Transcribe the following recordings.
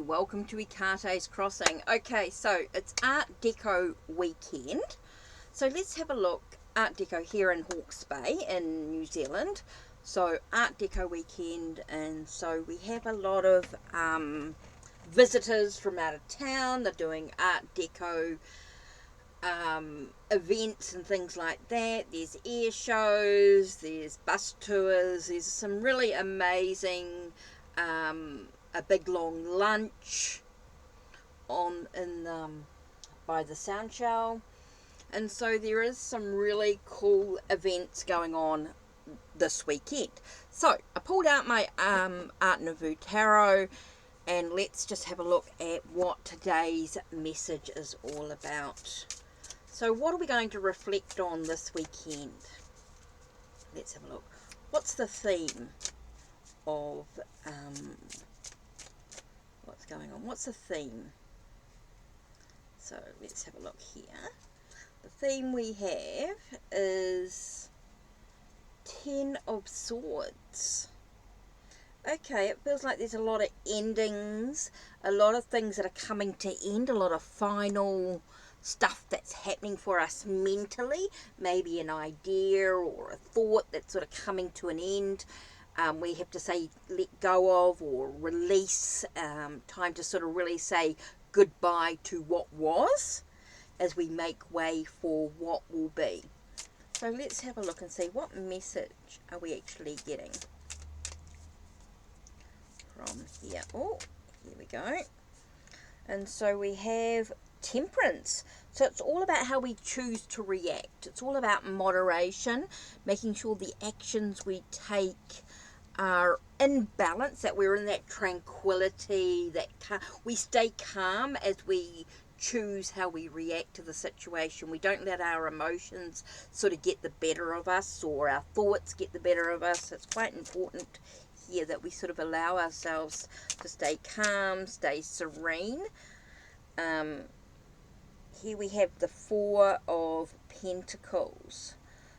welcome to Ikate's Crossing. Okay, so it's Art Deco weekend. So let's have a look. Art Deco here in Hawke's Bay in New Zealand. So Art Deco weekend, and so we have a lot of visitors from out of town. They're doing Art Deco events and things like that. There's air shows, there's bus tours, there's some really amazing a big long lunch by the sound show, and so there is some really cool events going on this weekend. So I pulled out my Art Nouveau tarot, and let's just have a look at what today's message is all about. So what are we going to reflect on this weekend? Let's have a look. What's the theme of what's going on? What's the theme? So let's have a look here. The theme we have is 10 of Swords. Okay, it feels like there's a lot of endings, a lot of things that are coming to end, a lot of final stuff that's happening for us mentally, maybe an idea or a thought that's sort of coming to an end. We have to say let go of or release, time to sort of really say goodbye to what was as we make way for what will be. So let's have a look and see what message are we actually getting from here. Oh, here we go. And so we have Temperance. So it's all about how we choose to react. It's all about moderation, making sure the actions we take are in balance, that we're in that tranquility, that we stay calm as we choose how we react to the situation. We don't let our emotions sort of get the better of us, or our thoughts get the better of us. It's quite important here that we sort of allow ourselves to stay calm, stay serene. Here we have the Four of Pentacles.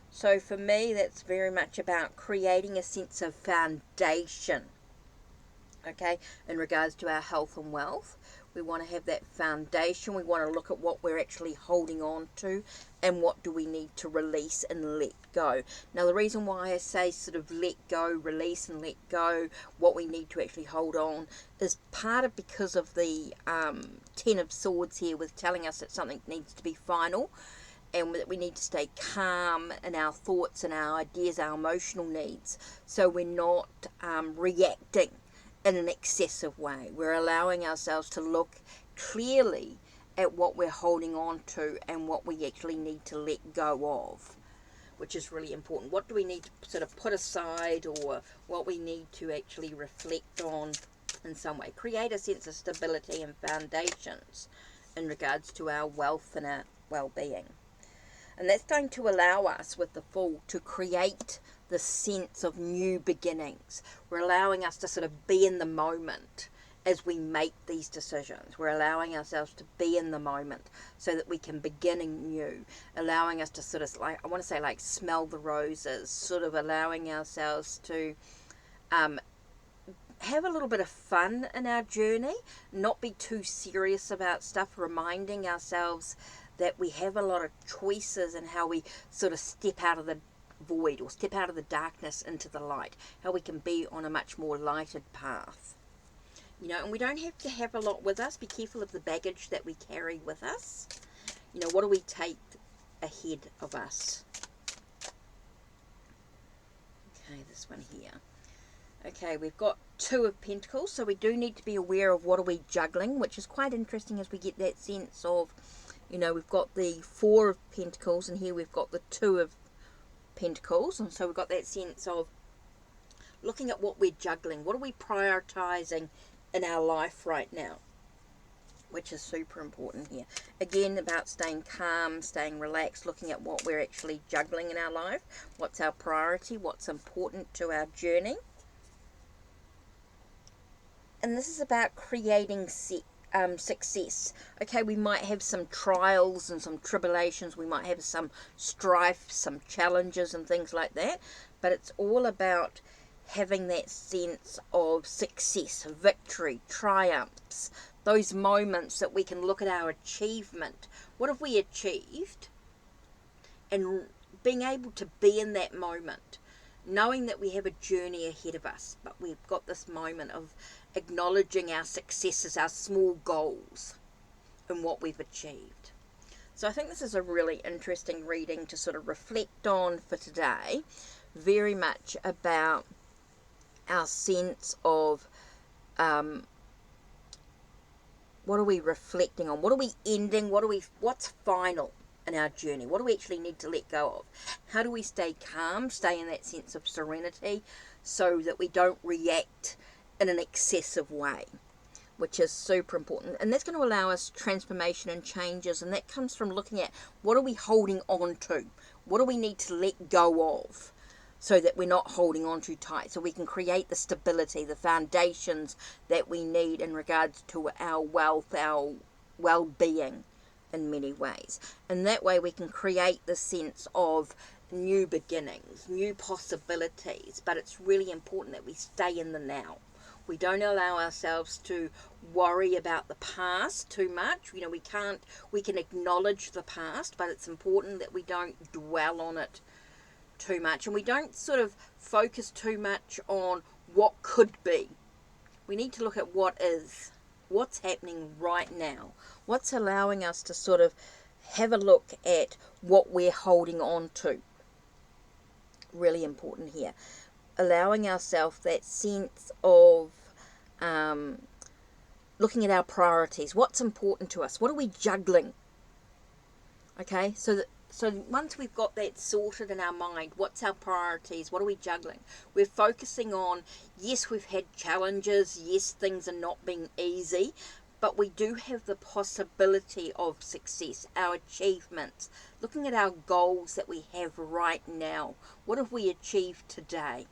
So for me, that's very much about creating a sense of foundation, okay, in regards to our health and wealth. We want to have that foundation. We want to look at what we're actually holding on to and what do we need to release and let go. Now, the reason why I say sort of let go, release and let go, what we need to actually hold on, is part of because of the 10 of Swords here, with telling us that something needs to be final, and that we need to stay calm in our thoughts and our ideas, our emotional needs, so we're not reacting in an excessive way. We're allowing ourselves to look clearly at what we're holding on to and what we actually need to let go of, which is really important. What do we need to sort of put aside, or what we need to actually reflect on in some way? Create a sense of stability and foundations in regards to our wealth and our well-being. And that's going to allow us, with the Fool, to create the sense of new beginnings. We're allowing us to sort of be in the moment as we make these decisions. We're allowing ourselves to be in the moment so that we can begin anew. Allowing us to sort of, like, I want to say, like, smell the roses, sort of allowing ourselves to have a little bit of fun in our journey, not be too serious about stuff, reminding ourselves that we have a lot of choices in how we sort of step out of the void or step out of the darkness into the light, how we can be on a much more lighted path. You know, and we don't have to have a lot with us. Be careful of the baggage that we carry with us. You know, what do we take ahead of us? Okay, this one here. Okay, we've got Two of Pentacles, so we do need to be aware of what are we juggling, which is quite interesting as we get that sense of, you know, we've got the Four of Pentacles, and here we've got the Two of Pentacles, and so we've got that sense of looking at what we're juggling. What are we prioritizing in our life right now, which is super important here. Again, about staying calm, staying relaxed, looking at what we're actually juggling in our life, what's our priority, what's important to our journey. And this is about creating success. Okay, we might have some trials and some tribulations, we might have some strife, some challenges and things like that, but it's all about having that sense of success, victory, triumphs, those moments that we can look at our achievement. What have we achieved? And being able to be in that moment, knowing that we have a journey ahead of us, but we've got this moment of acknowledging our successes, our small goals, and what we've achieved. So I think this is a really interesting reading to sort of reflect on for today. Very much about our sense of what are we reflecting on? What are we ending? What's final in our journey? What do we actually need to let go of? How do we stay calm, stay in that sense of serenity, so that we don't react in an excessive way, which is super important. And that's going to allow us transformation and changes, and that comes from looking at what are we holding on to? What do we need to let go of, so that we're not holding on too tight, so we can create the stability, the foundations that we need in regards to our wealth, our well-being in many ways. And that way we can create the sense of new beginnings, new possibilities. But it's really important that we stay in the now. We don't allow ourselves to worry about the past too much. You know, we can acknowledge the past, but it's important that we don't dwell on it too much, and we don't sort of focus too much on what could be. We need to look at what is, what's happening right now, what's allowing us to sort of have a look at what we're holding on to. Really important here. Allowing ourselves that sense of looking at our priorities. What's important to us? What are we juggling? Okay, so once we've got that sorted in our mind, what's our priorities? What are we juggling? We're focusing on, yes, we've had challenges. Yes, things are not being easy, but we do have the possibility of success, our achievements, looking at our goals that we have right now. What have we achieved today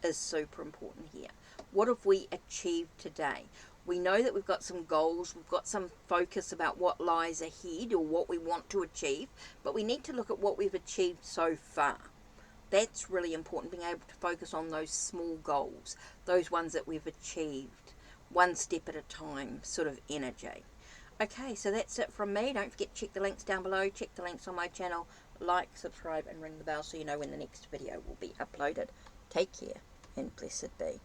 is super important here. What have we achieved today? We know that we've got some goals, we've got some focus about what lies ahead or what we want to achieve, but we need to look at what we've achieved so far. That's really important, being able to focus on those small goals, those ones that we've achieved, one step at a time sort of energy. Okay, so that's it from me. Don't forget to check the links down below, check the links on my channel, like, subscribe and ring the bell so you know when the next video will be uploaded. Take care and blessed be.